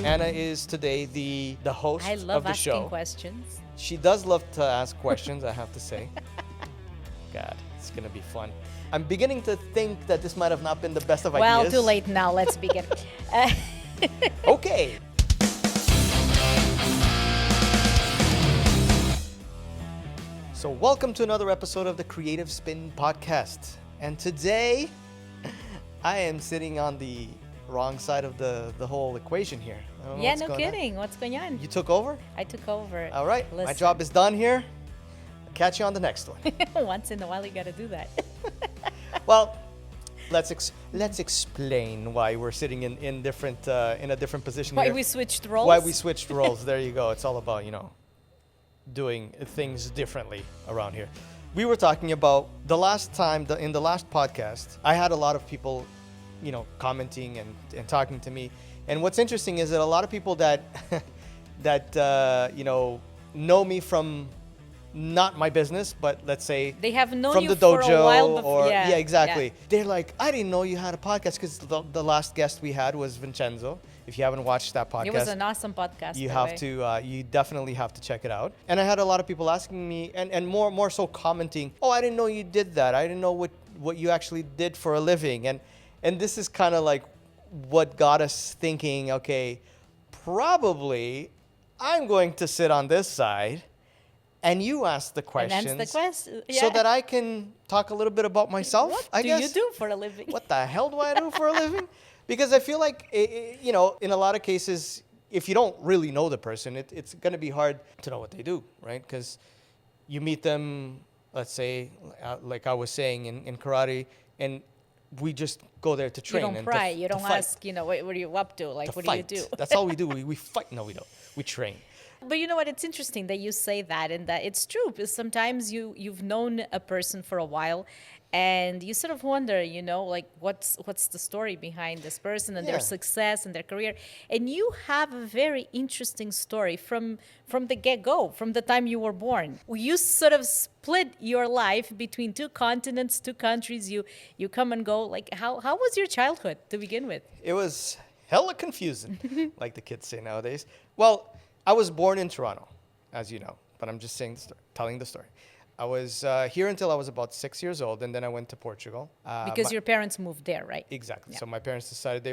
Anna is today the host I love of the asking show. questions. She does love to ask questions, I have to say. God, it's gonna be fun. I'm beginning to think that this might have not been the best of Well, ideas. too late now. Let's begin. Uh, Okay. So welcome to another episode of the Creative Spin Podcast. And today, I am sitting on the wrong side of the whole equation here. I don't know yeah, what's no going on. kidding. What's going on? You took over? I took over. All right, my Listen. job is done here. I'll catch you on the next one. Once in a while, you got to do that. Well, let's explain why we're sitting in different in a different position Why here. we switched roles? Why we switched roles. There you go. It's all about, doing things differently around here. We were talking about the last time, in the last podcast, I had a lot of people, commenting and talking to me. And what's interesting is that a lot of people that, know me from not my business, but let's say They have known from you the dojo for a while before. or Yeah, exactly. yeah. They're like, I didn't know you had a podcast because the last guest we had was Vincenzo. If you haven't watched that podcast, It was an awesome podcast. you by have the way. to you definitely have to check it out. And I had a lot of people asking me and more so commenting, oh, I didn't know you did that. I didn't know what you actually did for a living. And this is kind of like what got us thinking, okay, probably I'm going to sit on this side and you ask the And questions that's the question. so that I can talk a little bit about myself. What I do guess. you do for a living? What the hell do I do for a living? Because I feel like, in a lot of cases, if you don't really know the person, it's going to be hard to know what they do, right? Because you meet them, let's say, like I was saying in karate, and we just go there to You train. don't and pry. to, You to don't fight, ask, what are you up to? Like, to what fight. do you do? That's all we do. We fight. No, we don't. We train. But you know what? It's interesting that you say that, and that it's true. Because sometimes you've known a person for a while, and you sort of wonder, like what's the story behind this person and Yeah. their success and their career. And you have a very interesting story from the get-go, from the time you were born. You sort of split your life between two continents, two countries. You come and go. Like how was your childhood to begin with? It was hella confusing, like the kids say nowadays. Well, I was born in Toronto, as you know, but I'm just telling the story. I was here until I was about 6 years old, and then I went to Portugal. Because your parents moved there, right? Exactly. Yeah. So my parents decided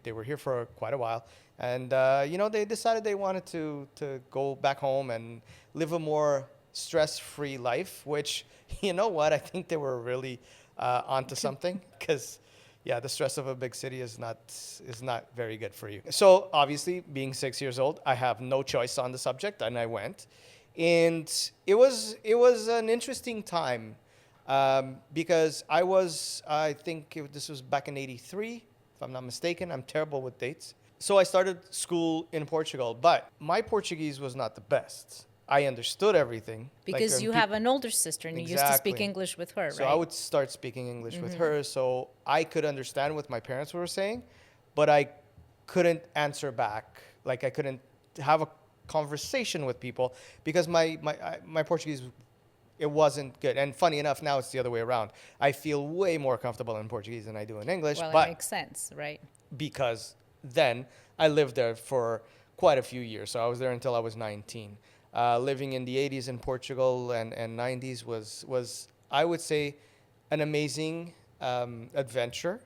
they were here for quite a while, and they decided they wanted to go back home and live a more stress-free life. Which, you know what, I think they were really onto something, because the stress of a big city is not very good for you. So obviously, being 6 years old, I have no choice on the subject, and I went. And it was an interesting time because I think this was back in '83, if I'm not mistaken. I'm terrible with dates. So I started school in Portugal, but my Portuguese was not the best. I understood everything. Because you have an older sister and you used to speak Exactly. English with her, So right? I would start speaking English with her, so I could understand what my parents were saying, but I couldn't answer back. Like I couldn't have a conversation with people because my Portuguese, it wasn't good. And funny enough, now it's the other way around. I feel way more comfortable in Portuguese than I do in English, Well, but it makes sense, right? because then I lived there for quite a few years. So I was there until I was 19. Living in the 80s in Portugal and 90s was, I would say, an amazing adventure.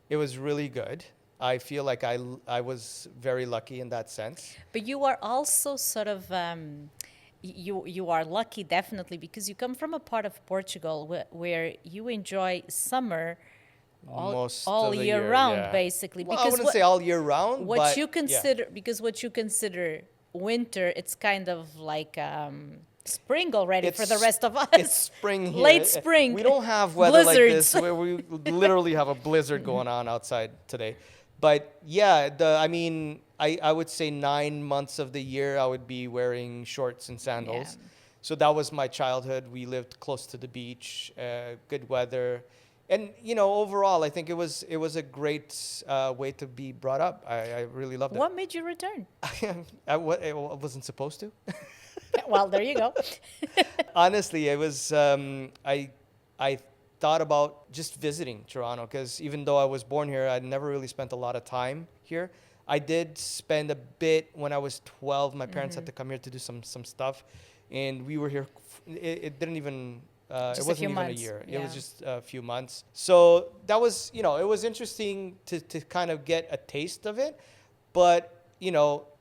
It was really good. I feel like I was very lucky in that sense. But you are also sort of you are lucky definitely because you come from a part of Portugal where you enjoy summer Most all of the year round, yeah. basically. Well, I wouldn't say all year round, what but you yeah. consider because what you consider winter, it's kind of like spring already for the rest of us. It's spring here. Late spring. We don't have weather like Blizzards. this where we literally have a blizzard going on outside today. But yeah, I would say 9 months of the year I would be wearing shorts and sandals. Yeah. So that was my childhood. We lived close to the beach, good weather. And, overall, I think it was a great way to be brought up. I really loved it. What made you return? I wasn't supposed to. Well, there you go. Honestly, it was, I thought about just visiting Toronto because even though I was born here, I never really spent a lot of time here. I did spend a bit when I was 12. My parents had to come here to do some stuff, and we were here. It didn't even. It Just a wasn't few even a months. year. It Yeah. was just a few months. So that was, it was interesting to kind of get a taste of it. But,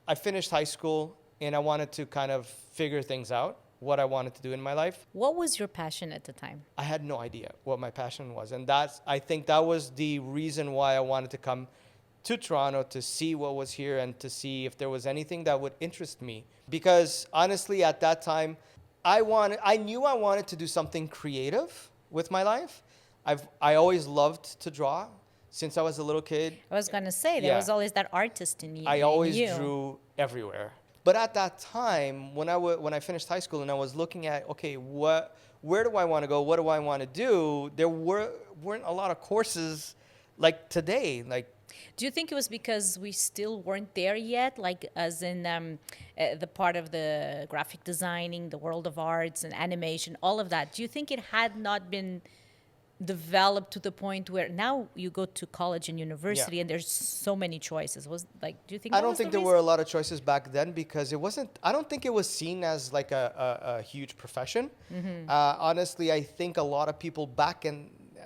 I finished high school and I wanted to kind of figure things out, what I wanted to do in my life. What was your passion at the time? I had no idea what my passion was. And I think that was the reason why I wanted to come to Toronto to see what was here and to see if there was anything that would interest me. Because honestly, at that time, I knew I wanted to do something creative with my life. I always loved to draw since I was a little kid. I was gonna say there Yeah. was always that artist in you. I in always you. drew everywhere. But at that time, when I finished high school and I was looking at, okay, where do I want to go? What do I want to do? There weren't a lot of courses like today. Like, Do you think it was because we still weren't there yet, like as in the part of the graphic designing, the world of arts and animation, all of that? Do you think it had not been developed to the point where now you go to college and university and there's so many choices? Do you think I that don't was think the there were a lot of choices back then because it wasn't. I don't think it was seen as like a huge profession. Honestly, I think a lot of people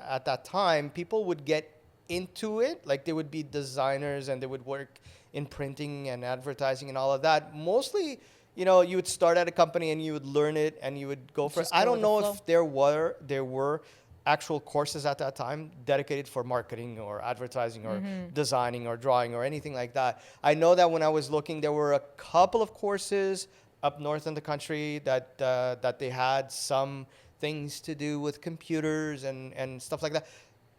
at that time, people would get into it. Like they would be designers and they would work in printing and advertising and all of that. Mostly, you would start at a company and you would learn it and you would go for it. Just I go don't with the know flow. if there were actual courses at that time dedicated for marketing or advertising or designing or drawing or anything like that. I know that when I was looking, there were a couple of courses up north in the country that they had some things to do with computers and stuff like that,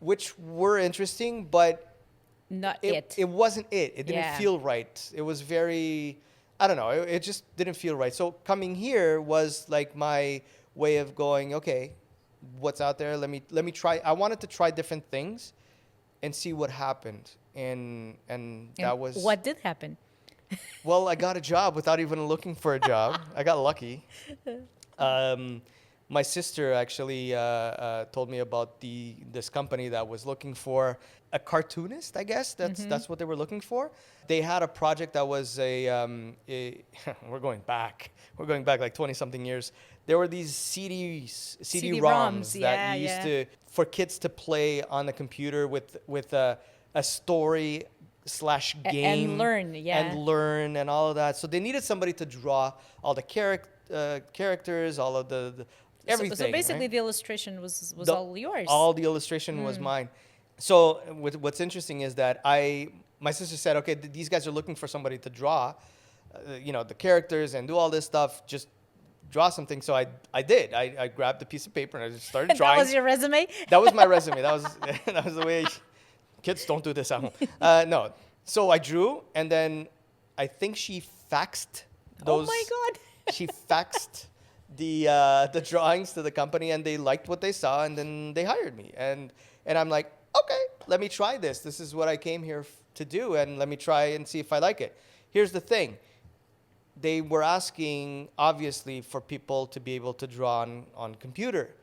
which were interesting, but Not it wasn't it. It didn't Yeah. feel right. It was very, I don't know, it just didn't feel right. So coming here was like my way of going, okay, what's out there? Let me try. I wanted to try different things and see what happened. And And that was what did happen. well, I got a job without even looking for a job. I got lucky. My sister actually told me about this company that was looking for a cartoonist. I guess that's what they were looking for. They had a project that was we're going back like 20 something years. There were these CD-ROMs CD-ROMs, that you used to for kids to play on the computer with a story slash game And learn, yeah. and learn and all of that. So they needed somebody to draw all the characters, all of the everything. So basically, right? the illustration was The- all yours. All the illustration was mine. So what's interesting is that my sister said, okay, these guys are looking for somebody to draw, the characters and do all this stuff. Just draw something. So I did. I grabbed a piece of paper and I just started And drawing. that was your resume. That was my resume. That was the way. Kids don't do this at home. No. So I drew, and then I think she faxed those. Oh my God. She faxed the drawings to the company, and they liked what they saw, and then they hired me. And I'm like, okay, let me try this. This is what I came here to do, and let me try and see if I like it. Here's the thing. They were asking, obviously, for people to be able to draw on computer.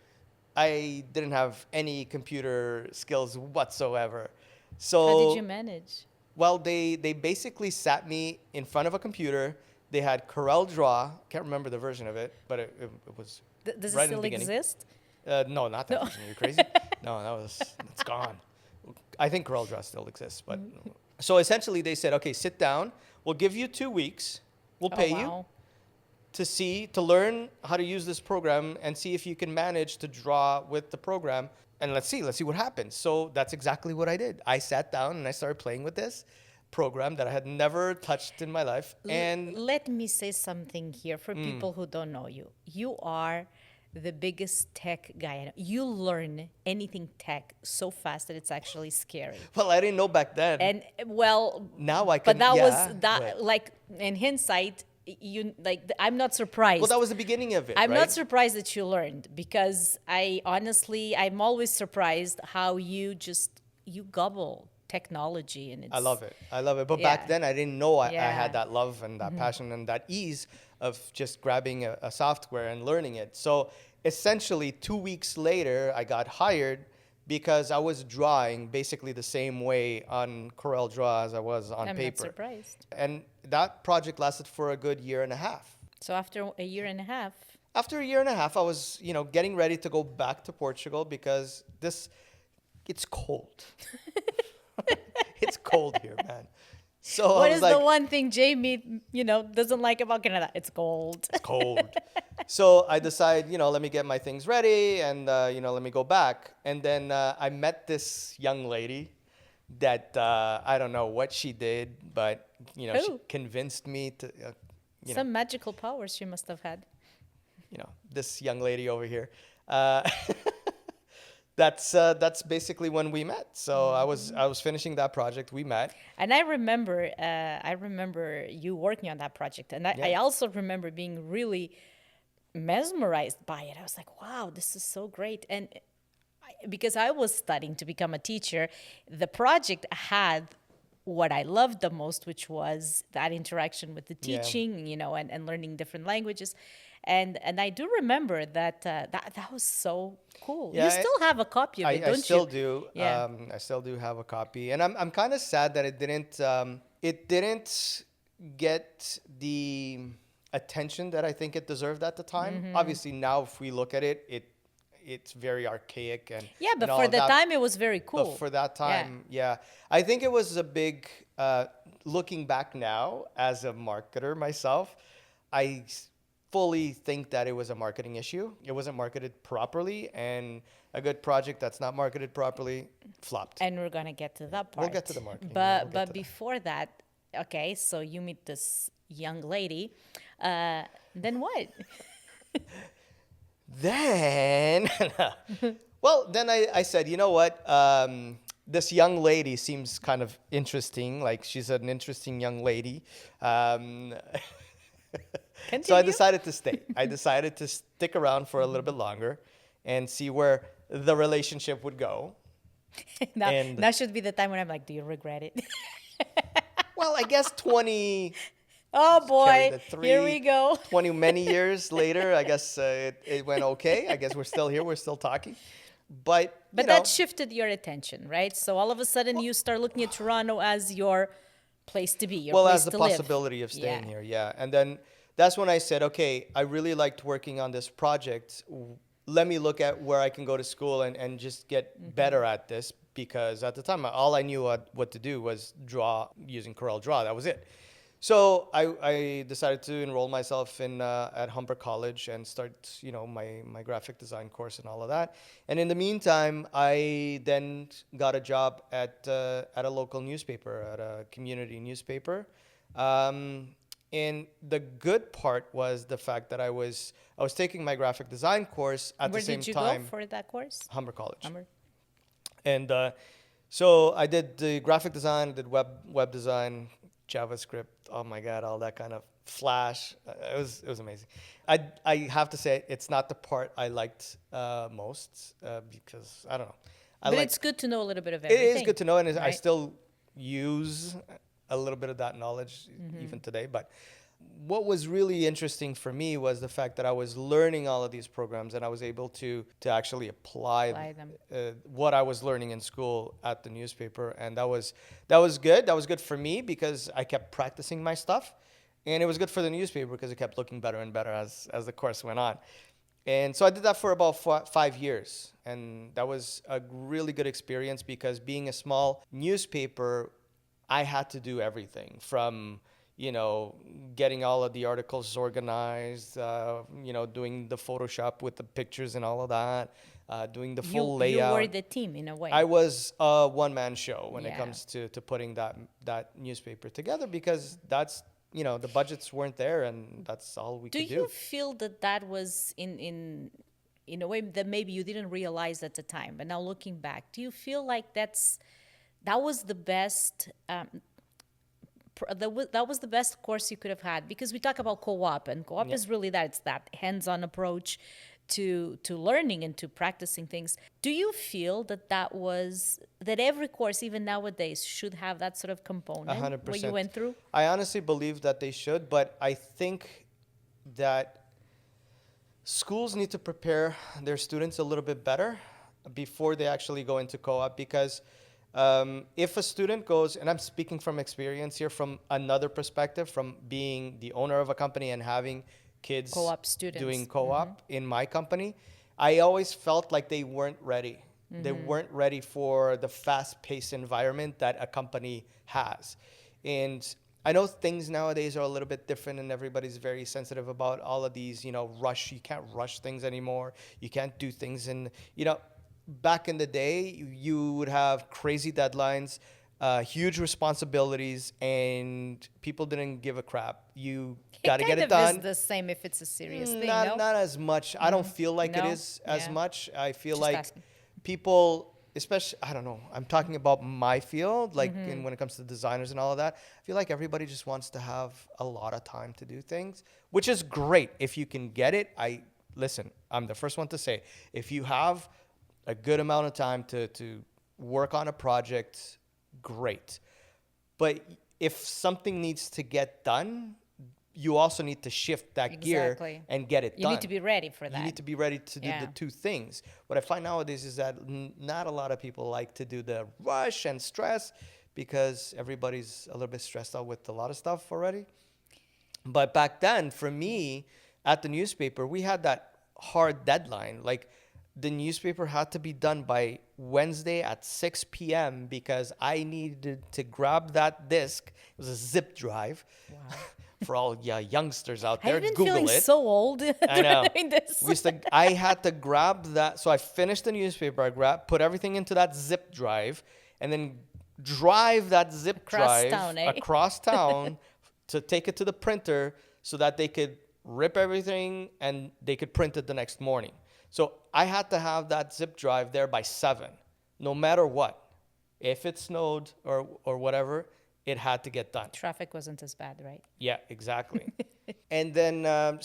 I didn't have any computer skills whatsoever. So How did you manage? well, they basically sat me in front of a computer. They had Corel Draw. Can't remember the version of it, but it was Does right it in the still beginning. exist? No, not that version. Are you crazy? No, it's gone. I think Corel Draw still exists, but so essentially they said, okay, sit down. We'll give you 2 weeks. We'll pay you to learn how to use this program and see if you can manage to draw with the program. And let's see what happens. So that's exactly what I did. I sat down and I started playing with this program that I had never touched in my life. And Let me say something here for people who don't know you. You are the biggest tech guy I know. You learn anything tech so fast that it's actually scary. well, I didn't know back then. And well, now I can. but that yeah, was that but- like in hindsight, I'm not surprised. well, that was the beginning of it. I'm right? not surprised that you learned because I'm always surprised how you gobble technology and it's. I love it. But Yeah. back then, I didn't know I Yeah. had that love and that passion and that ease of just grabbing a software and learning it. So essentially, 2 weeks later, I got hired because I was drawing basically the same way on Corel Draw as I was on I'm not paper. surprised. And that project lasted for a good year and a half. So after a year and a half, After a year and a half, I was, getting ready to go back to Portugal because it's cold. It's cold here, man. So I what was is like, the one thing Jamie, doesn't like about Canada? It's cold. it's cold. So I decide, let me get my things ready and, let me go back. And then I met this young lady that I don't know what she did, but, she Who? convinced me to, Some magical powers she must have had. this young lady over here. That's basically when we met. So I was finishing that project. We met. And I remember you working on that project, and I Yeah. also remember being really mesmerized by it. I was like, wow, this is so great. And because I was studying to become a teacher, the project had what I loved the most, which was that interaction with the Yeah. teaching, and learning different languages. And I do remember that was so cool. Yeah, You still have a copy of it, I don't still you? do. Yeah. I still do have a copy, and I'm kind of sad that it didn't get the attention that I think it deserved at the time. Mm-hmm. Obviously, now if we look at it's very archaic and Yeah, but and all for of the that. time it was very cool. But for that time, yeah, I think it was a big. Looking back now, as a marketer myself, fully think that it was a marketing issue. It wasn't marketed properly, and a good project that's not marketed properly flopped. And we're gonna get to that part. We'll get to the marketing, yeah, But we'll get to that. before that, okay, so you meet this young lady. Then what? Then, well, then I said, you know what? This young lady seems kind of interesting. Like she's an interesting young lady. So I Continue. decided to stay. I decided to stick around for a little bit longer and see where the relationship would go. now, and- now should be the time when I'm like, do you regret it? Well, I guess 20, Oh carry boy, the here we go. 20 many years later, I guess it went okay. I guess we're still here. We're still talking. But That shifted your attention, right? So all of a sudden you start looking at Toronto as your place to be, your place as the to live. possibility of staying Yeah. here, yeah. And then that's when I said, okay, I really liked working on this project. Let me look at where I can go to school and just get better at this, because at the time, all I knew what to do was draw using Corel Draw. That was it. So I decided to enroll myself in at Humber College and start, my graphic design course and all of that. And in the meantime, I then got a job at a local newspaper, at a community newspaper. And the good part was the fact that I was taking my graphic design course at Where the same did you time. go for that course? Humber College. Humber. And so I did the graphic design, did web design, JavaScript. Oh my God, all that kind of Flash. It was amazing. I have to say it's not the part I liked most because I don't know. But it's good to know a little bit of It everything. is good to know, and I right? still use a little bit of that knowledge even today. But what was really interesting for me was the fact that I was learning all of these programs, and I was able to actually apply them. what I was learning in school at the newspaper, and that was good. That was good for me because I kept practicing my stuff, and it was good for the newspaper because it kept looking better and better as the course went on. And so I did that for about 5 years, and that was a really good experience because being a small newspaper, I had to do everything from getting all of the articles organized, doing the Photoshop with the pictures and all of that, doing the full layout. You were the team in a way. I was a one-man show when it Yeah. comes to putting that newspaper together because that's, the budgets weren't there and that's all we Do could you do. feel that was in a way that maybe you didn't realize at the time, but now looking back, do you feel like that was the best? That was the best course you could have had, because we talk about co-op, and co-op is really that. It's that hands-on approach to learning and to practicing things. Do you feel that every course, even nowadays, should have that sort of component 100%. what you went through? I honestly believe that they should, but I think that schools need to prepare their students a little bit better before they actually go into co-op, because if a student goes, and I'm speaking from experience here, from another perspective, from being the owner of a company and having kids Co-op students. doing co-op in my company, I always felt like they weren't ready. They weren't ready for the fast-paced environment that a company has. And I know things nowadays are a little bit different, and everybody's very sensitive about all of these, rush. You can't rush things anymore. You can't do things back in the day, you would have crazy deadlines, huge responsibilities, and people didn't give a crap. You got to get it done. Is the same if it's a serious thing, Not, no? not as much. I don't feel like it No? is as Yeah. much. I feel Just like asking. people, especially, I don't know, I'm talking about my field, like when it comes to designers and all of that, I feel like everybody just wants to have a lot of time to do things, which is great. If you can get it, listen, I'm the first one to say, if you have a good amount of time to work on a project, great. But if something needs to get done, you also need to shift that gear Exactly. and get it You done. need to be ready for that. You need to be ready to do Yeah. the two things. What I find nowadays is that not a lot of people like to do the rush and stress, because everybody's a little bit stressed out with a lot of stuff already. But back then, for me, at the newspaper, we had that hard deadline. Like, the newspaper had to be done by Wednesday at 6 p.m. because I needed to grab that disc. It was a zip drive. Wow. For all youngsters out there, I've been Google feeling it. so old I know. doing this. I had to grab that. So I finished the newspaper. Put everything into that zip drive, and then drive that zip Across drive town, eh? across town to take it to the printer so that they could rip everything and they could print it the next morning. So I had to have that zip drive there by 7, no matter what. If it snowed or whatever, it had to get done. Traffic wasn't as bad, right? Yeah, exactly. And then, having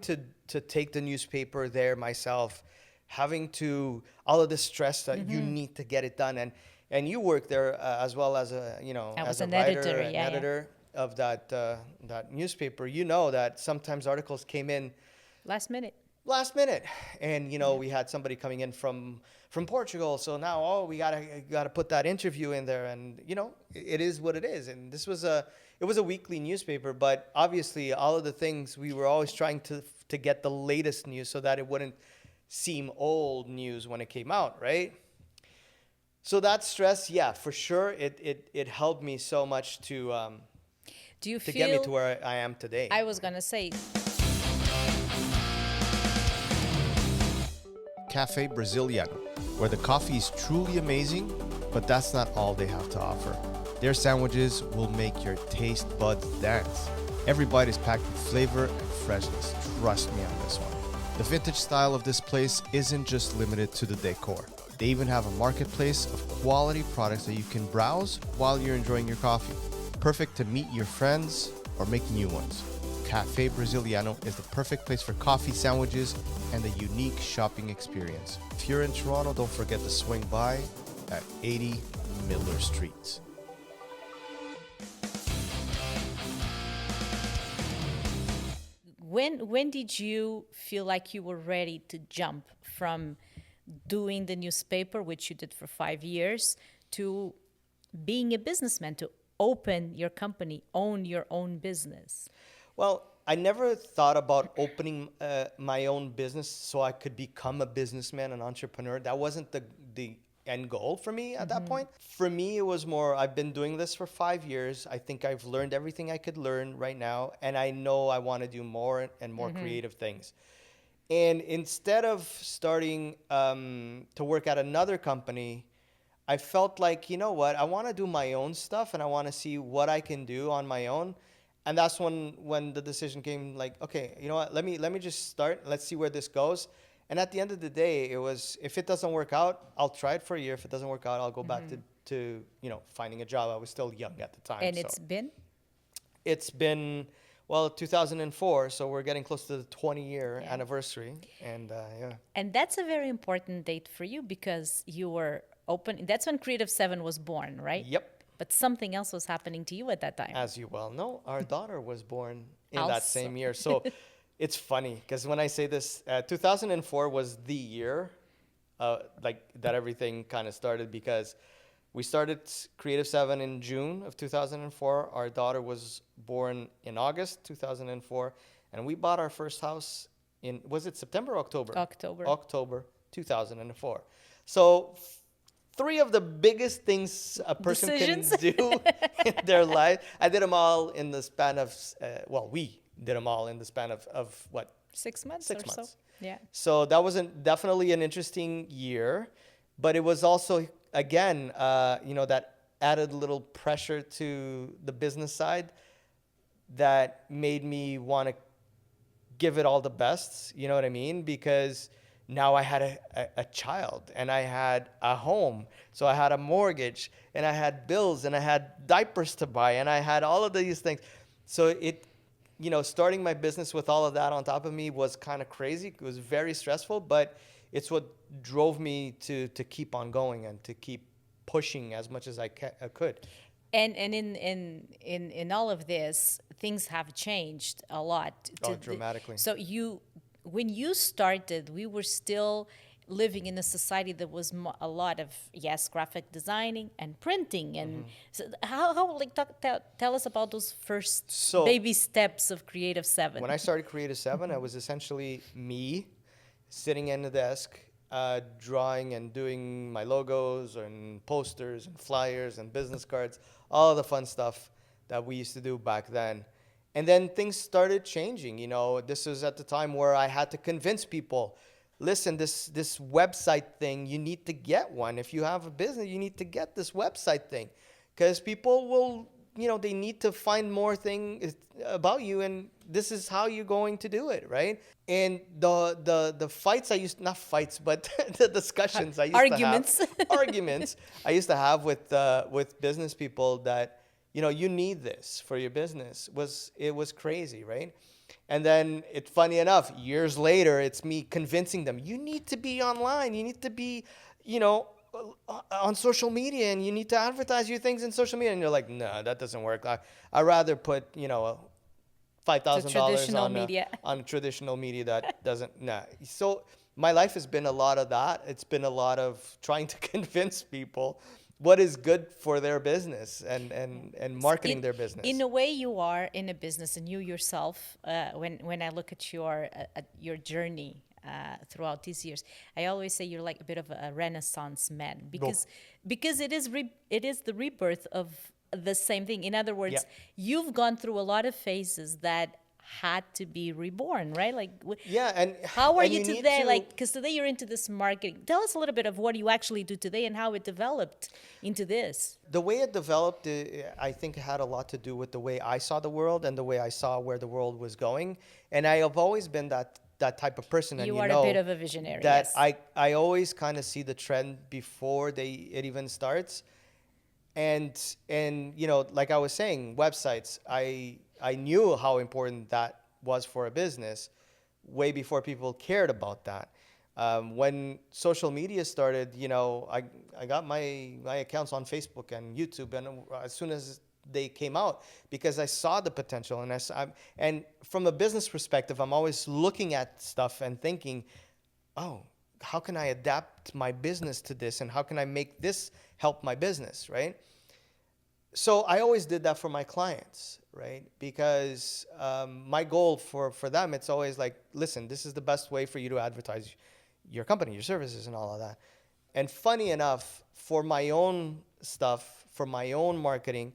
to take the newspaper there myself, having to, all of the stress that you need to get it done. And you work there as well as I was as a an writer, editor, an yeah. editor of that newspaper. You know that sometimes articles came in Last minute. last minute, and we had somebody coming in from Portugal, so now we gotta put that interview in there, and it is what it is. And it was a weekly newspaper, but obviously all of the things, we were always trying to get the latest news so that it wouldn't seem old news when it came out, right? So that stress, yeah, for sure, it helped me so much to Do you get me feel? to where I am today. I was gonna say, Cafe Brasiliano, where the coffee is truly amazing, but that's not all they have to offer. Their sandwiches will make your taste buds dance. Every bite is packed with flavor and freshness. Trust me on this one. The vintage style of this place isn't just limited to the decor. They even have a marketplace of quality products that you can browse while you're enjoying your coffee. Perfect to meet your friends or make new ones. Cafe Brasiliano is the perfect place for coffee, sandwiches, and a unique shopping experience. If you're in Toronto, don't forget to swing by at 80 Miller Street. when did you feel like you were ready to jump from doing the newspaper, which you did for 5 years, to being a businessman, to open your company, own your own business? Well, I never thought about opening my own business so I could become a businessman, an entrepreneur. That wasn't the end goal for me at that point. For me, it was more, I've been doing this for 5 years. I think I've learned everything I could learn right now, and I know I want to do more and more creative things. And instead of starting to work at another company, I felt like, you know what, I want to do my own stuff, and I want to see what I can do on my own. And that's when the decision came, like, okay, you know what, let me just start. Let's see where this goes. And at the end of the day, it was, if it doesn't work out, I'll try it for a year. If it doesn't work out, I'll go back to finding a job. I was still young at the time. And so. it's been? Well, 2004, so we're getting close to the 20-year anniversary. And yeah. And that's a very important date for you because you were open. That's when Creative 7 was born, right? Yep. But something else was happening to you at that time. As you well know, our daughter was born in that Also. same year. So It's funny because when I say this, 2004 was the year, like that everything kind of started because we started Creative 7 in June of 2004. Our daughter was born in August 2004, and we bought our first house in, was it September or October? October. October 2004. So three of the biggest things a person Decisions. can do in their life. I did them all in the span of, we did them all in the span of what? 6 months 6 or months. so. Yeah. So that was definitely an interesting year, but it was also, again, that added little pressure to the business side that made me want to give it all the best. You know what I mean? Because now I had a child and I had a home. So I had a mortgage and I had bills and I had diapers to buy and I had all of these things. So starting my business with all of that on top of me was kind of crazy. It was very stressful, but it's what drove me to keep on going and to keep pushing as much as I could. And in all of this, things have changed a lot. Dramatically. So when you started, we were still living in a society that was a lot of graphic designing and printing and so how like tell us about those first baby steps of Creative 7. When I started Creative 7, I was essentially me sitting in the desk, drawing and doing my logos and posters and flyers and business cards, all the fun stuff that we used to do back then. And then things started changing. This was at the time where I had to convince people, listen, this website thing, you need to get one. If you have a business, you need to get this website thing. Because people will, they need to find more things about you, and this is how you're going to do it, right? And the fights I used, not fights, but the discussions I used arguments. to have. Arguments I used to have with business people that, you need this for your business. It was crazy, right? And then funny enough, years later, it's me convincing them, you need to be online. You need to be, on social media, and you need to advertise your things in social media. And you're like, no, that doesn't work. I'd rather put, $5,000 on traditional media that doesn't, nah. So my life has been a lot of that. It's been a lot of trying to convince people what is good for their business and marketing their business. In a way, you are in a business, and you yourself, when I look at your journey throughout these years, I always say you're like a bit of a Renaissance man because it is the rebirth of the same thing. In other words, you've gone through a lot of phases that had to be reborn, right? Like, and how are and you today? Because today you're into this marketing. Tell us a little bit of what you actually do today and how it developed into this. The way it developed, I think, had a lot to do with the way I saw the world and the way I saw where the world was going. And I have always been that type of person. And you are a bit of a visionary. That yes. I always kind of see the trend before it even starts. And like I was saying, websites, I knew how important that was for a business way before people cared about that. When social media started, I got my accounts on Facebook and YouTube, and as soon as they came out, because I saw the potential, and from a business perspective, I'm always looking at stuff and thinking, oh, how can I adapt my business to this, and how can I make this help my business, right? So I always did that for my clients, right? Because my goal for them, it's always like, listen, this is the best way for you to advertise your company, your services, and all of that. And funny enough, for my own stuff, for my own marketing,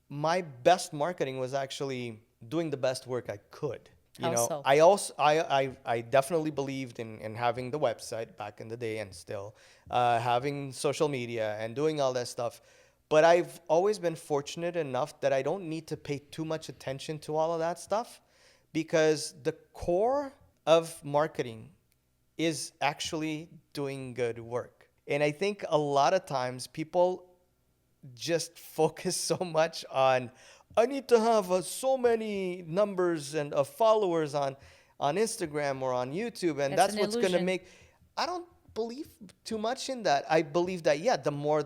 my best marketing was actually doing the best work I could. So? I definitely believed in having the website back in the day, and still having social media and doing all that stuff. But I've always been fortunate enough that I don't need to pay too much attention to all of that stuff, because the core of marketing is actually doing good work. And I think a lot of times people just focus so much on, I need to have so many numbers and followers on Instagram or on YouTube, and that's what's going to make. I don't believe too much in that. I believe that, the more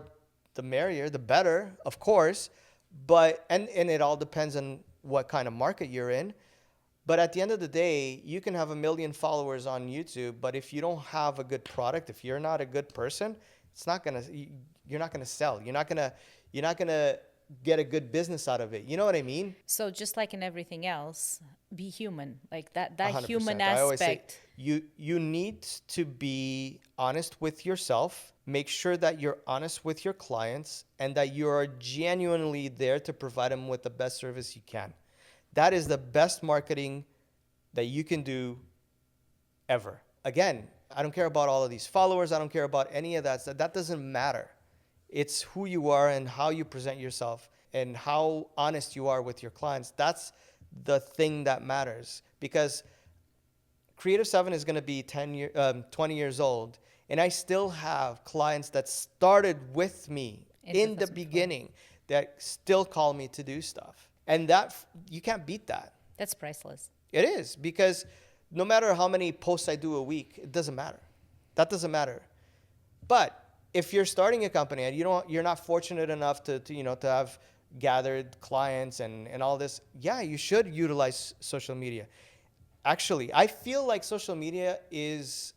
the merrier, the better, of course, but and it all depends on what kind of market you're in. But at the end of the day, you can have 1 million followers on YouTube, but if you don't have a good product, if you're not a good person, it's not gonna. You're not gonna sell. You're not gonna get a good business out of it. You know what I mean? So just like in everything else, be human. Like that 100%. human I always say aspect. you need to be honest with yourself. Make sure that you're honest with your clients and that you are genuinely there to provide them with the best service you can. That is the best marketing that you can do ever. Again, I don't care about all of these followers. I don't care about any of that. That doesn't matter. It's who you are and how you present yourself and how honest you are with your clients. That's the thing that matters, because Creative 7 is going to be 20 years old, and I still have clients that started with me in the beginning that still call me to do stuff. And that, you can't beat that. That's priceless. It is, because no matter how many posts I do a week, it doesn't matter. That doesn't matter. But if you're starting a company and you're not fortunate enough to have gathered clients and all this, yeah, you should utilize social media. Actually, I feel like social media is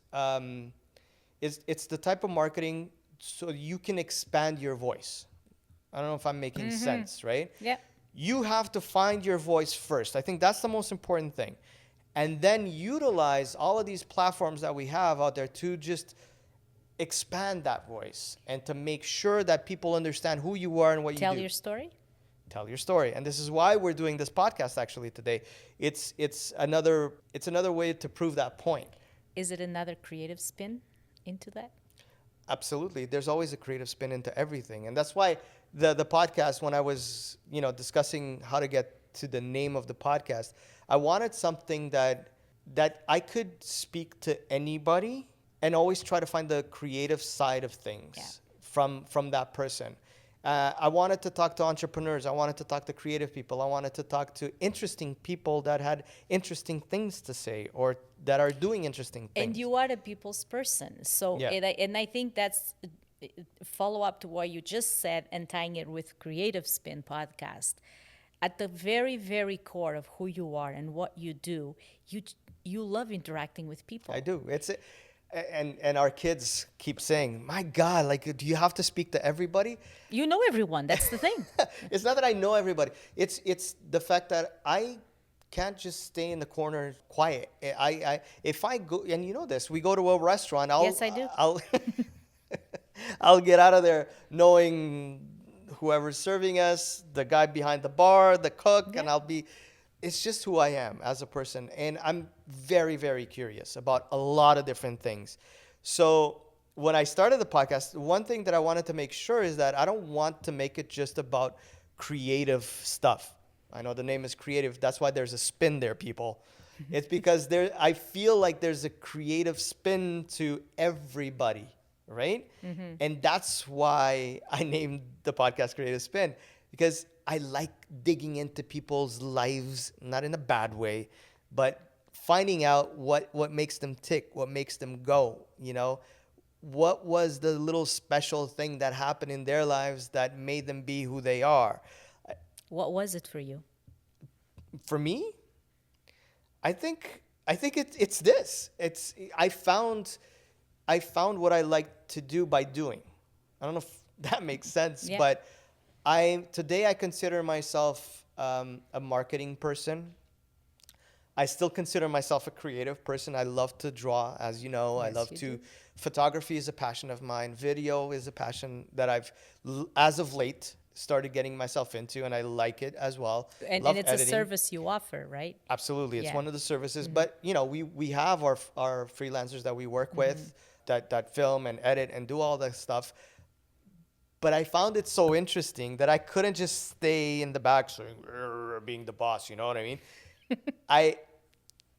it's the type of marketing so you can expand your voice. I don't know if I'm making sense, right? Yeah. You have to find your voice first. I think that's the most important thing. And then utilize all of these platforms that we have out there to just expand that voice and to make sure that people understand who you are and what you do. Tell your story. Tell your story. And this is why we're doing this podcast actually today. It's another way to prove that point. Is it another creative spin into that? Absolutely. There's always a creative spin into everything. And that's why the podcast, when I was, discussing how to get to the name of the podcast, I wanted something that I could speak to anybody and always try to find the creative side of things from that person. I wanted to talk to entrepreneurs. I wanted to talk to creative people. I wanted to talk to interesting people that had interesting things to say or that are doing interesting things. And you are a people's person. So, and I think that's follow up to what you just said and tying it with Creative Spin podcast. At the very, very core of who you are and what you do, you love interacting with people. I do. And our kids keep saying, my God, like, do you have to speak to everybody? You know everyone. That's the thing. It's not that I know everybody. It's the fact that I can't just stay in the corner quiet. If I go, and you know this, we go to a restaurant. Yes, I do. I'll get out of there knowing whoever's serving us, the guy behind the bar, the cook, and it's just who I am as a person. And I'm very, very curious about a lot of different things. So when I started the podcast, one thing that I wanted to make sure is that I don't want to make it just about creative stuff. I know the name is creative. That's why there's a spin there, people. It's because I feel like there's a creative spin to everybody, right? Mm-hmm. And that's why I named the podcast Creative Spin, because I like digging into people's lives, not in a bad way, but finding out what makes them tick, what makes them go, what was the little special thing that happened in their lives that made them be who they are. What was it for you? For me, I think it's this. I found what I like to do by doing. I don't know if that makes sense, but today I consider myself a marketing person. I still consider myself a creative person. I love to draw, as you know. Yes, I love to. Photography is a passion of mine. Video is a passion that I've, as of late, started getting myself into, and I like it as well. And it's editing. A service you offer, right? Absolutely. It's one of the services. Mm-hmm. But, we have our freelancers that we work with that film and edit and do all that stuff. But I found it so interesting that I couldn't just stay in the back saying, being the boss, you know what I mean?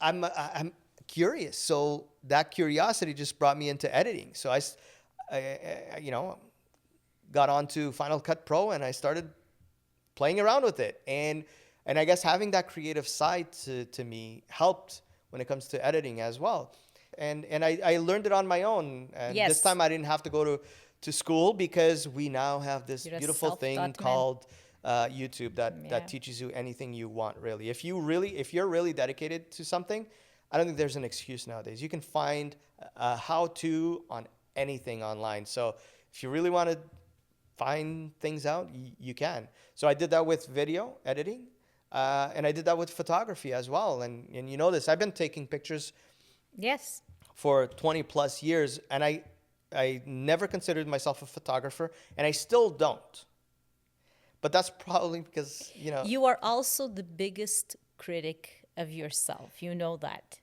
I'm curious. So that curiosity just brought me into editing. So I got onto Final Cut Pro and I started playing around with it. And I guess having that creative side to me helped when it comes to editing as well. And I learned it on my own. And this time I didn't have to go to school because we now have this beautiful thing called YouTube that Yeah. that teaches you anything you want, really. If you're really dedicated to something, I don't think there's an excuse nowadays. You can find a how-to on anything online. So if you really want to find things out, you can. So I did that with video editing, and I did that with photography as well. And you know this, I've been taking pictures Yes. for 20 plus years, and I never considered myself a photographer, and I still don't. But that's probably because, You are also the biggest critic of yourself. You know that.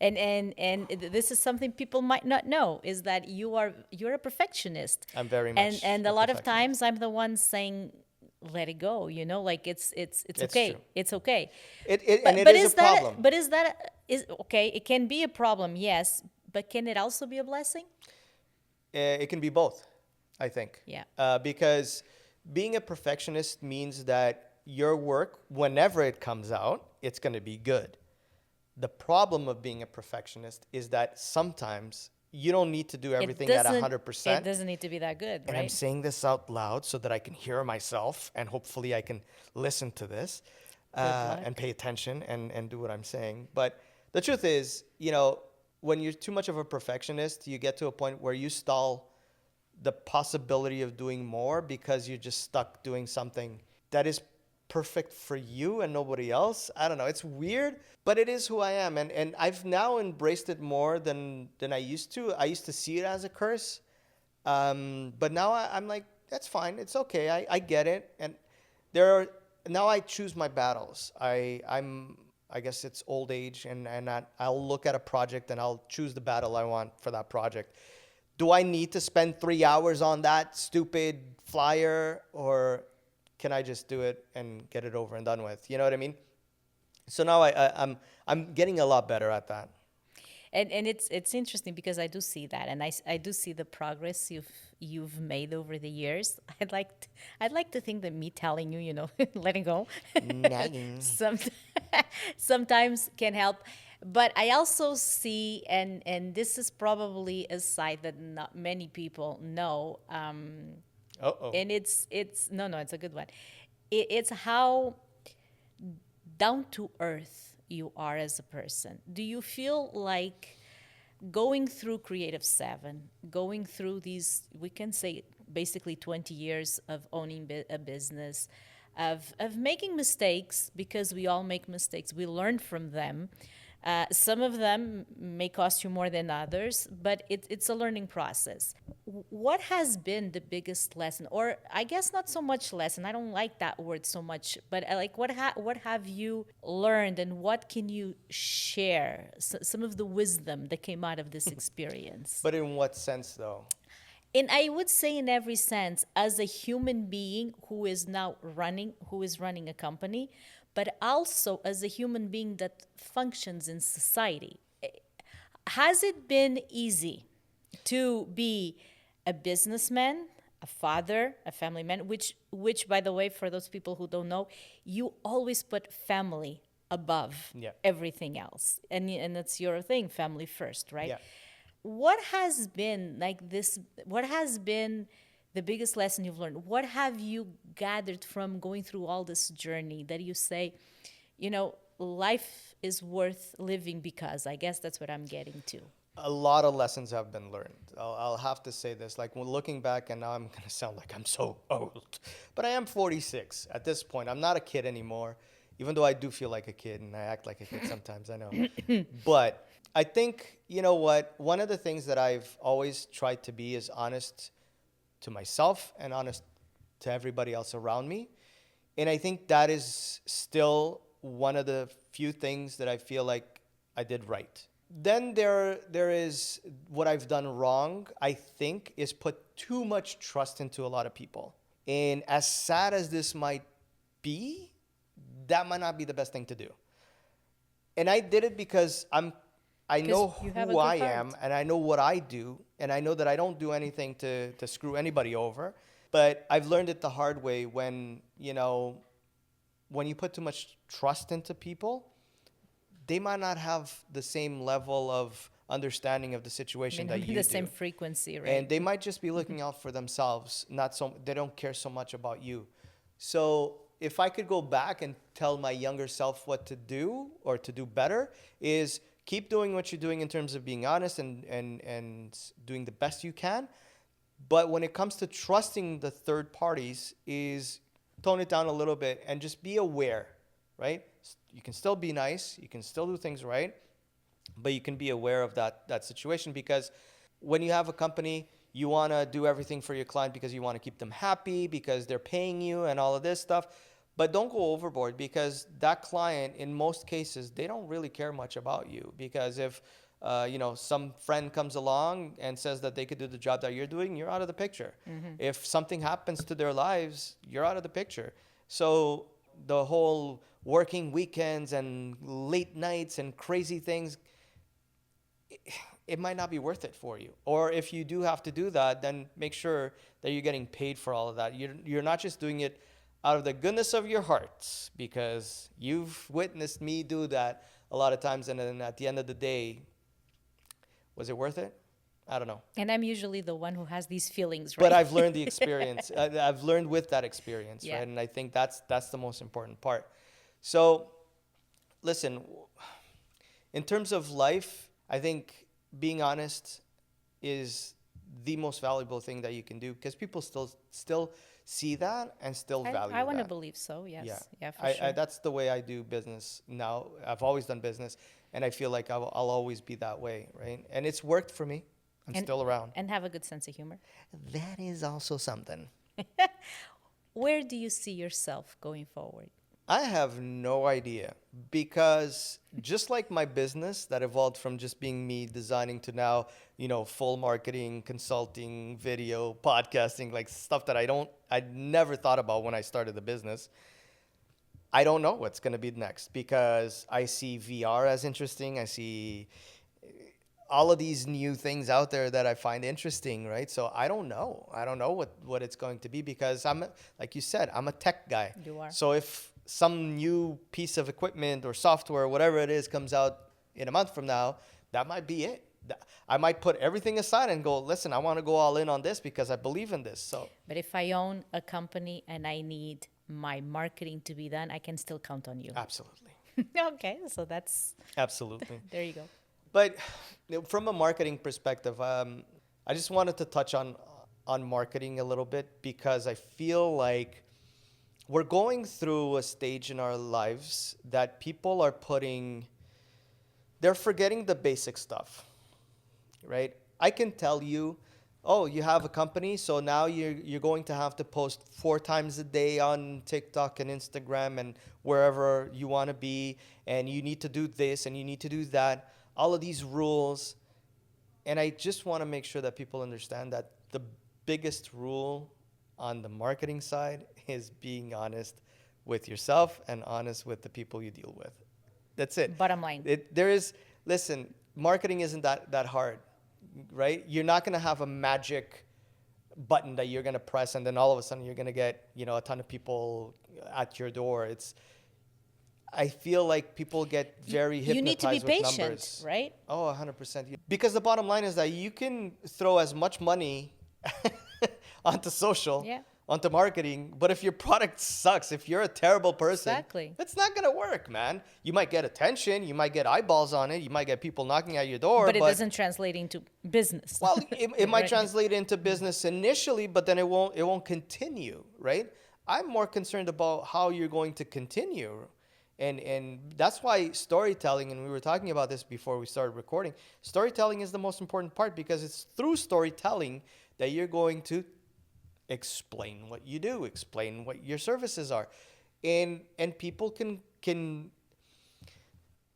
And this is something people might not know, is that you're a perfectionist. I'm very and much and a a lot of perfectionist. times I'm the one saying, let it go, like it's okay. true. It's okay. And it is a problem. But is okay, it can be a problem, yes, but can it also be a blessing? It can be both, I think. Yeah. Because being a perfectionist means that your work, whenever it comes out, it's going to be good. The problem of being a perfectionist is that sometimes you don't need to do everything at 100%. It doesn't need to be that good, And I'm right? saying this out loud so that I can hear myself, and hopefully I can listen to this luck. and pay attention and do what I'm saying. But the truth is, when you're too much of a perfectionist, you get to a point where you stall the possibility of doing more because you're just stuck doing something that is perfect for you and nobody else. I don't know. It's weird, but it is who I am. And I've now embraced it more than I used to. I used to see it as a curse. But now I'm like, that's fine. It's okay. I get it. And now I choose my battles. I guess it's old age, and I'll look at a project and I'll choose the battle I want for that project. Do I need to spend 3 hours on that stupid flyer, or can I just do it and get it over and done with? You know what I mean? So now I'm getting a lot better at that. And it's interesting because I do see that, and I do see the progress you've made over the years. I'd like to think that me telling you, letting go, some, sometimes can help. But I also see, and this is probably a side that not many people know. Uh-oh. And it's a good one. It's how down to earth you are as a person. Do you feel like going through Creative 7, going through these, we can say basically 20 years of owning a business, of making mistakes, because we all make mistakes, we learn from them. Some of them may cost you more than others, but it's a learning process. What has been the biggest lesson, or I guess not so much lesson, I don't like that word so much, but what have you learned, and what can you share, some of the wisdom that came out of this experience? But in what sense, though? And I would say in every sense, as a human being who is running a company, but also as a human being that functions in society. Has it been easy to be a businessman, a father, a family man, which by the way, for those people who don't know, you always put family above everything else. And that's your thing, family first, right? Yeah. What has been the biggest lesson you've learned? What have you gathered from going through all this journey that you say, life is worth living because? I guess that's what I'm getting to. A lot of lessons have been learned. I'll have to say this. Like, when looking back, and now I'm going to sound like I'm so old, but I am 46 at this point. I'm not a kid anymore, even though I do feel like a kid and I act like a kid sometimes, I know. But I think, you know what? One of the things that I've always tried to be is honest to myself and honest to everybody else around me. And I think that is still one of the few things that I feel like I did right. Then there is what I've done wrong, I think, is put too much trust into a lot of people. And as sad as this might be, that might not be the best thing to do. And I did it because I know who I am, and I know what I do, and I know that I don't do anything to screw anybody over. But I've learned it the hard way when you put too much trust into people, they might not have the same level of understanding of the situation that you do. The same frequency, right? And they might just be looking out for themselves. They don't care so much about you. So if I could go back and tell my younger self what to do or to do better, is keep doing what you're doing in terms of being honest and doing the best you can. But when it comes to trusting the third parties, is tone it down a little bit and just be aware, right? You can still be nice, you can still do things right, but you can be aware of that situation, because when you have a company, you want to do everything for your client because you want to keep them happy, because they're paying you and all of this stuff. But don't go overboard, because that client, in most cases, they don't really care much about you. Because if some friend comes along and says that they could do the job that you're doing, you're out of the picture. If something happens to their lives, you're out of the picture. So the whole working weekends and late nights and crazy things, it might not be worth it for you. Or if you do have to do that, then make sure that you're getting paid for all of that. You're not just doing it out of the goodness of your hearts, because you've witnessed me do that a lot of times, and then at the end of the day, was it worth it? I don't know. And I'm usually the one who has these feelings, right? But I've learned the experience. I've learned with that experience, Yeah. right? And I think that's the most important part. So, listen, in terms of life, I think being honest is the most valuable thing that you can do, because people still see that and still value I want to that. believe so. Yes. Yeah, Yeah, for sure. that's the way I do business now. I've always done business, and I feel like I'll always be that way, right? And it's worked for me. I'm And- still around. And have a good sense of humor. That is also something. Where do you see yourself going forward? I have no idea, because just like my business that evolved from just being me designing to now, full marketing, consulting, video, podcasting, like stuff that I'd never thought about when I started the business. I don't know what's going to be next, because I see VR as interesting. I see all of these new things out there that I find interesting, right? So I don't know. I don't know what it's going to be, because like you said, I'm a tech guy. You are. So if some new piece of equipment or software, whatever it is, comes out in a month from now, that might be it. I might put everything aside and go, listen, I want to go all in on this because I believe in this. So But if I own a company and I need my marketing to be done, I can still count on you. absolutely. Okay, so that's Absolutely. there you go. But from a marketing perspective, I just wanted to touch on marketing a little bit, because I feel like we're going through a stage in our lives that people are they're forgetting the basic stuff, right? I can tell you, oh, you have a company, so now you're going to have to post 4 times a day on TikTok and Instagram and wherever you want to be, and you need to do this and you need to do that. All of these rules. And I just want to make sure that people understand that the biggest rule on the marketing side is being honest with yourself and honest with the people you deal with. That's it. Bottom line. Listen, marketing isn't that hard, right? You're not going to have a magic button that you're going to press and then all of a sudden you're going to get, a ton of people at your door. I feel like people get very hypnotized You need to be with patient, numbers. right? Oh, 100%. Because the bottom line is that you can throw as much money onto social, Yeah. onto marketing, but if your product sucks, if you're a terrible person, Exactly. it's not going to work, man. You might get attention, you might get eyeballs on it, you might get people knocking at your door, But it doesn't translate into business. well, it might Right. translate into business initially, but then it won't continue, right? I'm more concerned about how you're going to continue. And that's why storytelling, and we were talking about this before we started recording, storytelling is the most important part, because it's through storytelling that you're going to explain what you do, explain what your services are. And people can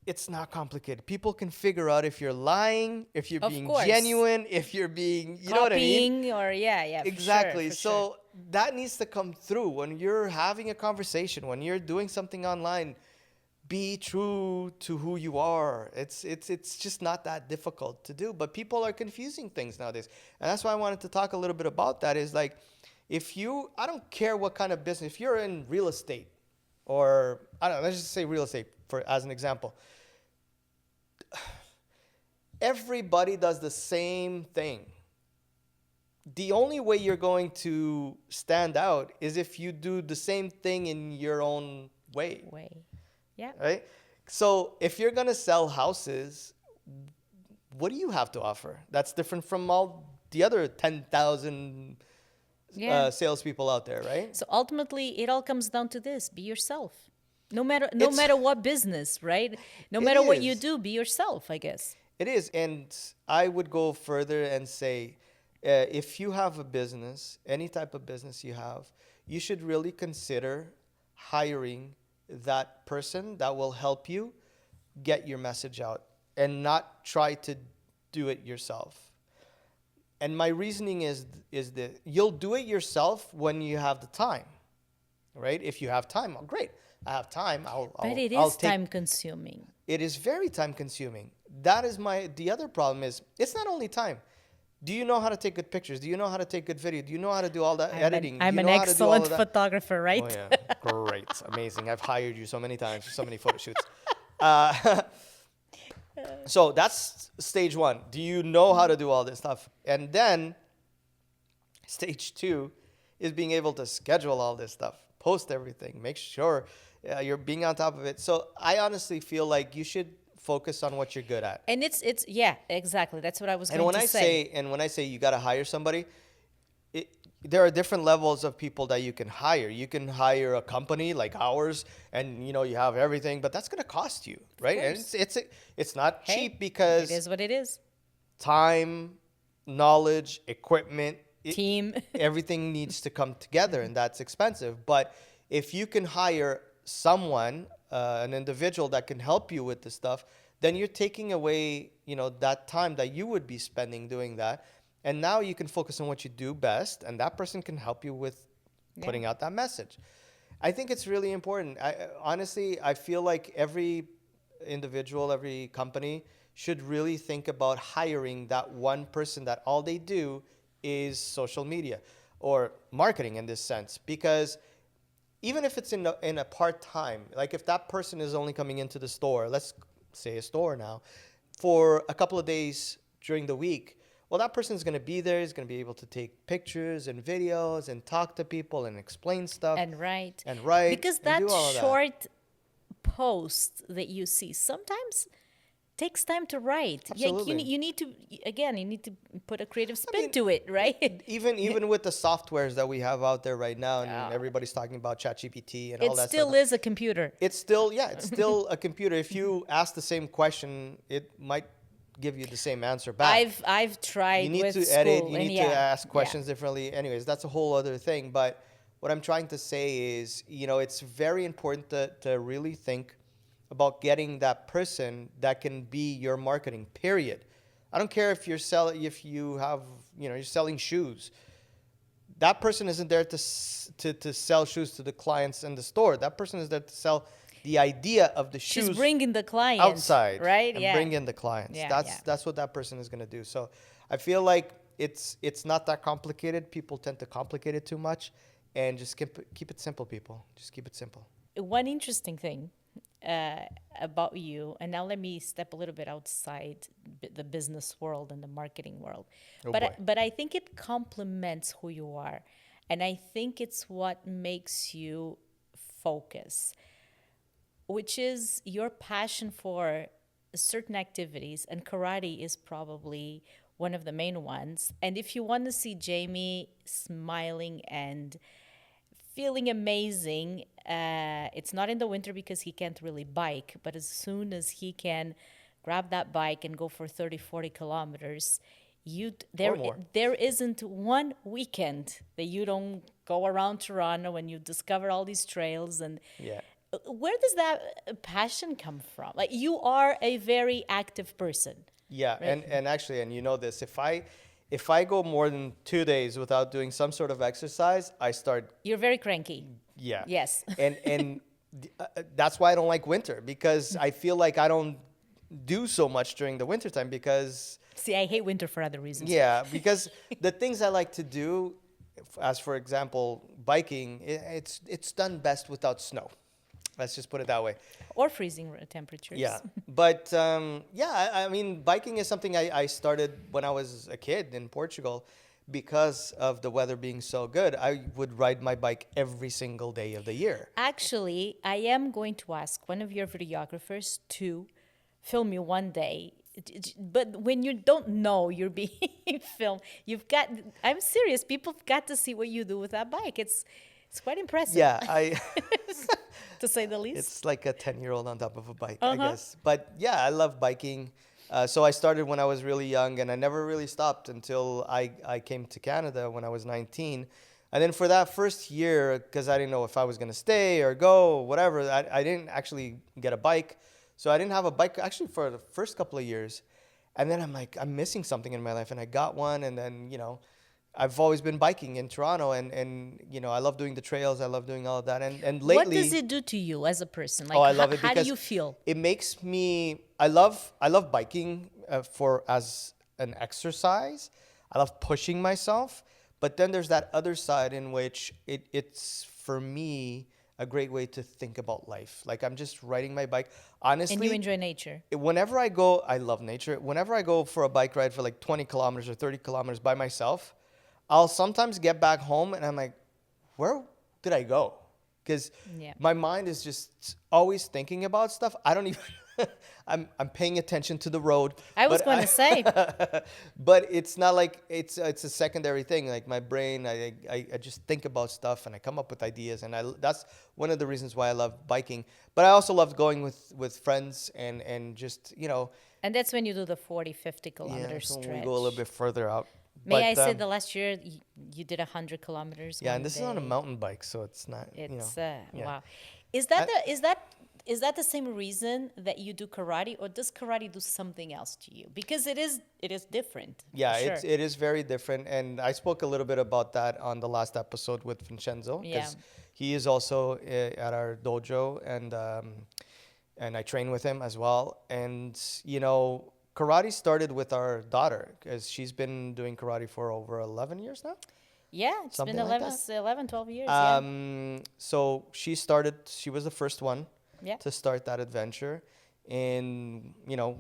it's not complicated. People can figure out if you're lying, if you're Of being course. genuine, if you're being, you know what I mean? Copying or yeah, for Exactly. sure, for So sure. that needs to come through when you're having a conversation, when you're doing something online. Be true to who you are. It's just not that difficult to do, but people are confusing things nowadays. And that's why I wanted to talk a little bit about that, is like, I don't care what kind of business, if you're in real estate, or I don't know, let's just say real estate as an example. Everybody does the same thing. the only way you're going to stand out is if you do the same thing in your own way, Yeah. right? So if you're going to sell houses, what do you have to offer that's different from all the other 10,000 Yeah. salespeople out there, right? So ultimately, it all comes down to this: be yourself. No matter It's- what business, right? No It matter what you is. do, be yourself, I guess. It is. And I would go further and say if you have a business, any type of business you have, you should really consider hiring that person that will help you get your message out and not try to do it yourself. And my reasoning is that you'll do it yourself when you have the time, right? If you have time, oh, great. I have time. But it I'll is take time consuming. it is very time consuming. That is the other problem is it's not only time. Do you know how to take good pictures? Do you know how to take good video? Do you know how to do all that editing? Do I'm you an know how to do all excellent of that? photographer, right? Oh yeah, great, amazing. I've hired you so many times for so many photo shoots. Uh, so that's stage one. Do you know how to do all this stuff? And then stage two is being able to schedule all this stuff, post everything, make sure you're being on top of it. So I honestly feel like you should focus on what you're good at. And it's yeah, exactly. That's what I was And going when to I say. say you got to hire somebody, there are different levels of people that you can hire. You can hire a company like ours, and you have everything, but that's going to cost you, right? And course. it's not Hey, cheap because it is what it is. time, knowledge, equipment, Team. everything needs to come together, and that's expensive. But if you can hire someone, an individual that can help you with this stuff, then you're taking away, that time that you would be spending doing that. And now you can focus on what you do best, and that person can help you with putting out that message. I think it's really important. Honestly, I feel like every individual, every company should really think about hiring that one person that all they do is social media or marketing in this sense. Because even if it's in a part-time, like if that person is only coming into the store, let's say a store now, for a couple of days during the week, well, that person is going to be there. He's going to be able to take pictures and videos and talk to people and explain stuff. And write. Because and that do all of that. short post that you see sometimes takes time to write. Absolutely. You need to put a creative spin to it, right? Even with the softwares that we have out there right now, and everybody's talking about ChatGPT and all It that still stuff. is a computer. It's still a computer. If you ask the same question, it might give you the same answer back. I've tried You need with to school, edit. You and need yeah, to ask yeah. questions differently. Anyways, that's a whole other thing. But what I'm trying to say is, it's very important to really think about getting that person that can be your marketing. Period. I don't care if you're selling shoes. That person isn't there to sell shoes to the clients in the store. That person is there to sell the idea of the shoes. She's bringing the client outside, right? And bring in the clients. Yeah, That's what that person is going to do. So I feel like it's not that complicated. People tend to complicate it too much, and just keep it simple, people. Just keep it simple. One interesting thing about you, and now let me step a little bit outside the business world and the marketing world, but I think it complements who you are, and I think it's what makes you focus, which is your passion for certain activities, and karate is probably one of the main ones. And if you want to see Jamie smiling and feeling amazing, it's not in the winter because he can't really bike, but as soon as he can grab that bike and go for 30-40 kilometers, there isn't one weekend that you don't go around Toronto and you discover all these trails. And where does that passion come from? Like, you are a very active person. Yeah, right? and actually, and you know this, if I go more than 2 days without doing some sort of exercise, I start. You're very cranky. Yeah. Yes. And that's why I don't like winter, because I feel like I don't do so much during the wintertime because. See, I hate winter for other reasons. Yeah, because the things I like to do, as for example, biking, it's done best without snow. Let's just put it that way. Or freezing temperatures. Yeah. But I mean, biking is something I started when I was a kid in Portugal. because of the weather being so good, I would ride my bike every single day of the year. Actually, I am going to ask one of your videographers to film you one day. But when you don't know you're being filmed, I'm serious, people have got to see what you do with that bike. It's quite impressive. Yeah, To say the least. it's like a 10-year-old on top of a bike, I Uh-huh. guess. But yeah, I love biking. So I started when I was really young, and I never really stopped until I came to Canada when I was 19. And then for that first year, because I didn't know if I was going to stay or go, whatever, I didn't actually get a bike. So I didn't have a bike actually for the first couple of years. And then I'm like, I'm missing something in my life. And I got one. And then, I've always been biking in Toronto. And I love doing the trails. I love doing all of that. And lately. What does it do to you as a person? Like, Oh, I love it how do because you feel? it makes me. I love biking as an exercise. I love pushing myself, but then there's that other side in which it's for me a great way to think about life. Like I'm just riding my bike. Honestly, And you enjoy nature. whenever I go, I love nature. Whenever I go for a bike ride for like 20 kilometers or 30 kilometers by myself, I'll sometimes get back home and I'm like, where did I go? Because Yeah. my mind is just always thinking about stuff. I don't even. I'm paying attention to the road. I was but going to say, but it's not like it's a secondary thing. Like my brain, I just think about stuff and I come up with ideas, and that's one of the reasons why I love biking. But I also love going with friends and just and that's when you do the 40, 50 yeah. kilometer So stretch. when we go a little bit further out. May I But, say the last year you did 100 kilometers? yeah, one and this is on a day. mountain bike, so it's not. It's yeah. wow. Is that the same reason that you do karate, or does karate do something else to you? Because it is different. for Yeah, sure. it is very different, and I spoke a little bit about that on the last episode with Vincenzo Yeah. because he is also at our dojo, and I train with him as well. And karate started with our daughter because she's been doing karate for over 11 years now. Yeah, it's Something been like 11, 12 years. So she started. She was the first one Yeah. to start that adventure, and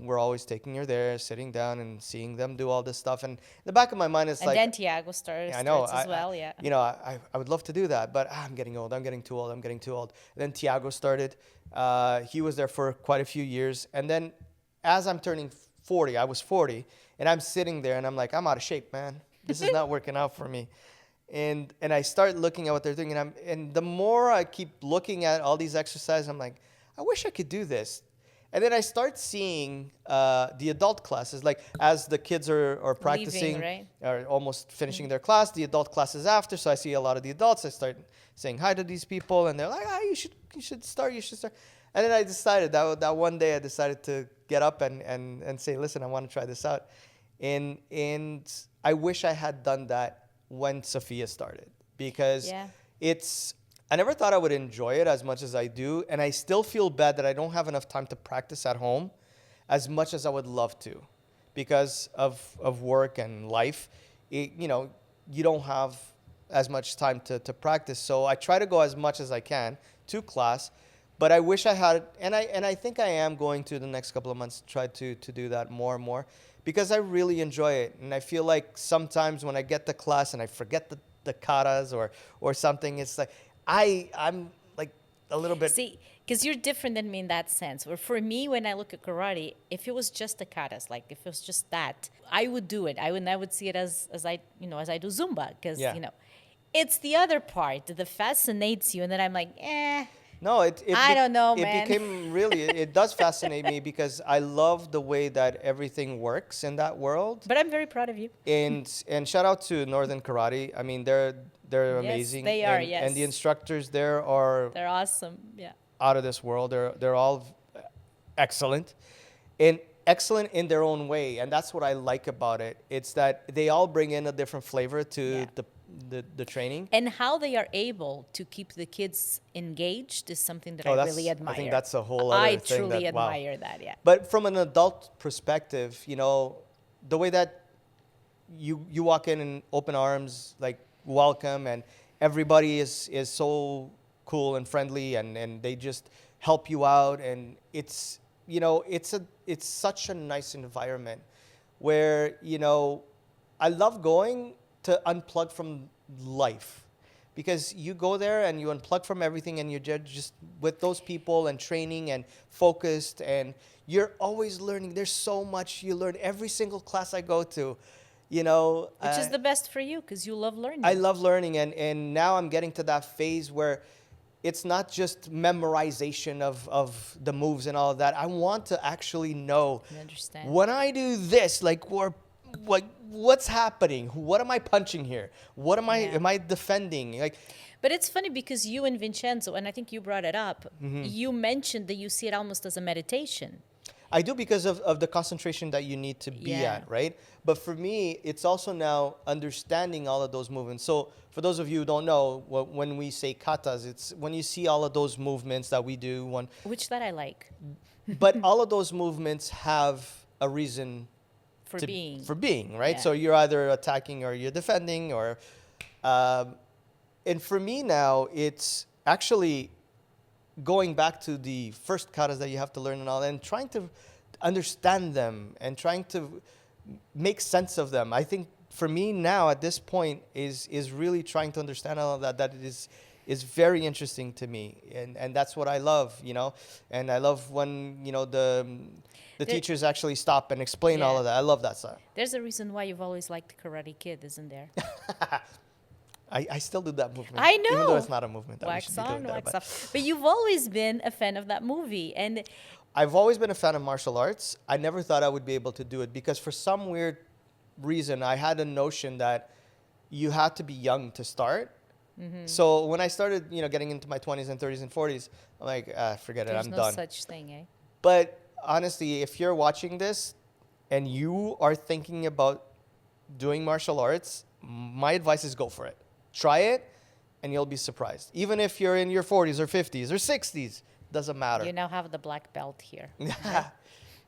we're always taking her there, sitting down, and seeing them do all this stuff. And in the back of my mind, it's And like, then Tiago starts yeah, I know. as well. Yeah. I would love to do that, but I'm getting old. I'm getting too old. I'm getting too old. Then Tiago started. He was there for quite a few years. And then as I'm turning 40, I was 40, and I'm sitting there and I'm like, I'm out of shape, man. This is not working out for me. And I start looking at what they're doing, and the more I keep looking at all these exercises, I'm like, I wish I could do this. And then I start seeing the adult classes, like as the kids are practicing, right? or almost finishing their class, the adult classes after. So I see a lot of the adults. I start saying hi to these people, and they're like, you should start. And then I decided that one day I decided to get up and say, listen, I want to try this out. And I wish I had done that when Sophia started, because Yeah. I never thought I would enjoy it as much as I do, and I still feel bad that I don't have enough time to practice at home as much as I would love to, because of work and life. You don't have as much time to practice. So I try to go as much as I can to class, but I wish I had, and I think I am going to the next couple of months try to do that more and more, because I really enjoy it. And I feel like sometimes when I get to class and I forget the katas or something, it's like I'm like a little bit. See, because you're different than me in that sense. Where for me, when I look at karate, if it was just the katas, like if it was just that, I would do it. I would see it as I do Zumba, because Yeah. it's the other part that fascinates you, and then I'm like, No, I don't know, it man. became really, it does fascinate me because I love the way that everything works in that world. But I'm very proud of you. And shout out to Northern Karate. I mean, they're Yes, amazing. they are, And, yes. and the instructors there are They're awesome. Yeah. out of this world. They're all excellent, and excellent in their own way. And that's what I like about it. It's that they all bring in a different flavor to Yeah. the training. And how they are able to keep the kids engaged is something that I really admire. I think that's a whole other I thing. truly that, wow. admire that, yeah. But from an adult perspective, the way that you walk in and open arms, like welcome, and everybody is so cool and friendly, and they just help you out, and it's such a nice environment where I love going to unplug from life, because you go there and you unplug from everything and you're just with those people and training and focused, and you're always learning. There's so much you learn every single class I go to, you know. Which is the best for you because you love learning. I love learning, and now I'm getting to that phase where it's not just memorization of the moves and all of that. I want to actually know. You understand. When I do this, like, what's happening? What am I punching here? What am I defending? Like, But it's funny because you and Vincenzo, and I think you brought it up, Mm-hmm. you mentioned that you see it almost as a meditation. I do, because of the concentration that you need to be Yeah. at, right? But for me, it's also now understanding all of those movements. So for those of you who don't know, when we say katas, it's when you see all of those movements that we do. Which that I like But all of those movements have a reason for to- being. for being, right? Yeah. So you're either attacking or you're defending, or and for me now, it's actually going back to the first katas that you have to learn and all, and trying to understand them and trying to make sense of them. I think for me now at this point is really trying to understand all of that. That it is very interesting to me, and that's what I love, you know. And I love when, you know, the teachers actually stop and explain all Yeah. of that. I love that stuff. There's a reason why you've always liked Karate Kid, isn't there? I still do that movement. I Even though know. it's not a movement. That we Wax should be on, doing that, wax but off. But you've always been a fan of that movie. And I've always been a fan of martial arts. I never thought I would be able to do it because for some weird reason, I had a notion that you had to be young to start. Mm-hmm. So when I started, you know, getting into my 20s and 30s and 40s, I'm like, forget it, there's I'm no done. such thing, eh? But honestly, if you're watching this and you are thinking about doing martial arts, my advice is go for it. Try it, and you'll be surprised. Even if you're in your 40s or 50s or 60s, doesn't matter. You now have the black belt here.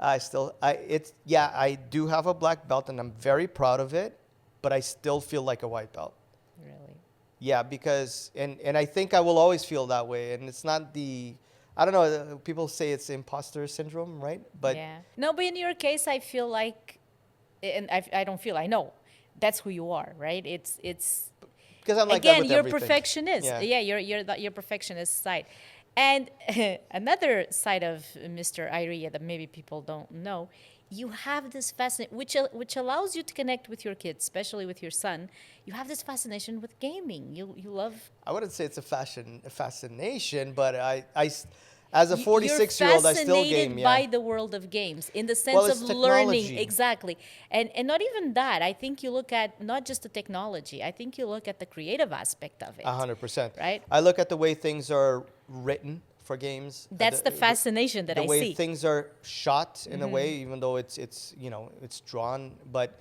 I do have a black belt, and I'm very proud of it, but I still feel like a white belt. Really. Yeah, because, and I think I will always feel that way. And it's not I don't know, people say it's imposter syndrome, right? But yeah. No, but in your case, I feel like, and I don't feel, I know, that's who you are, right? It's because I'm like that again, with you're everything. perfectionist. Yeah. Yeah, your perfectionist side. And another side of Mr. Iria that maybe people don't know, you have this fascination, which allows you to connect with your kids, especially with your son. You have this fascination with gaming. You love. I wouldn't say it's a fascination, but I as a 46-year-old, I still game. You're fascinated Yeah. by the world of games in the sense Well, of it's learning. technology. Exactly. And not even that. I think you look at not just the technology. I think you look at the creative aspect of it. 100%. Right? I look at the way things are written for games. That's the fascination that the I way see. things are shot in a way, even though it's you know, it's drawn, but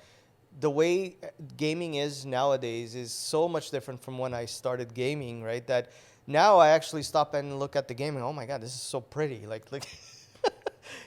the way gaming is nowadays is so much different from when I started gaming, right? That now I actually stop and look at the game and, oh my God, this is so pretty. Like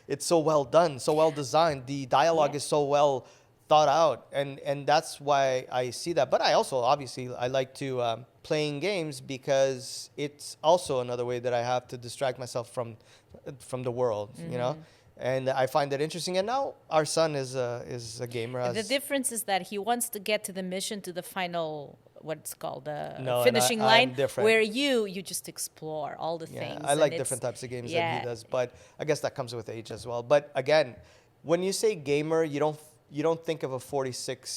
it's so well done, so well designed. The dialogue Yeah. is so well thought out, and that's why I see that. But I also, obviously, I like to playing games because it's also another way that I have to distract myself from the world, you know. And I find that interesting. And now our son is a gamer. The difference is that he wants to get to the mission, to the final, what's called the No, and finishing I'm line, different. where you just explore all the Yeah, things. I and like it's- different types of games yeah. that he does, but I guess that comes with age as well. But again, when you say gamer, you don't think of a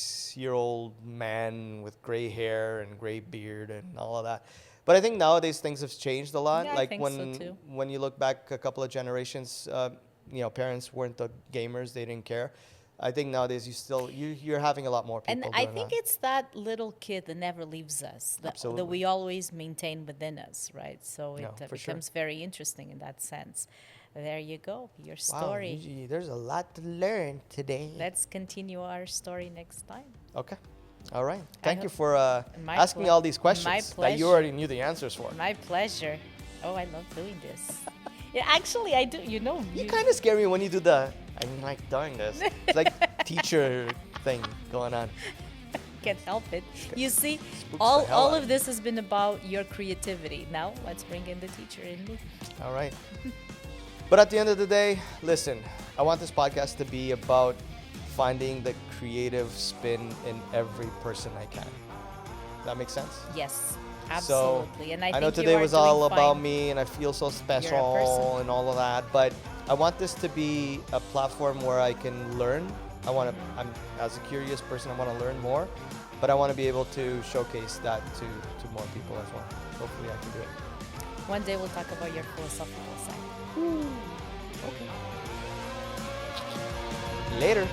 46-year-old man with gray hair and gray beard and all of that. But I think nowadays things have changed a lot. Yeah, I like think when so too. when you look back a couple of generations, you know, parents weren't the gamers; they didn't care. I think nowadays you're having a lot more people. And I doing think that. it's that little kid that never leaves us, that Absolutely. we always maintain within us, right? So it No, for sure. becomes very interesting in that sense. There you go, your Wow, story. Gigi, there's a lot to learn today. Let's continue our story next time. Okay. All right. Thank you hope- for My asking me ple- all these my questions that you pleasure. already knew the answers for. My pleasure. Oh, I love doing this. Yeah, actually, I do. You know, You kind of scare me when you do I like doing this. It's like teacher thing going on. can't help it. You see, Spooks the all hell out of of this has been about your creativity. Now let's bring in the teacher in me. All right. But at the end of the day, listen, I want this podcast to be about finding the creative spin in every person I can. That makes sense? Yes, So absolutely. And I I know think you today are was doing all about fine. me and I feel so special person. and all of that, but I want this to be a platform where I can learn. I'm as a curious person, I want to learn more, but I want to be able to showcase that to more people as well. Hopefully I can do it. One day we'll talk about your philosophical side. Later.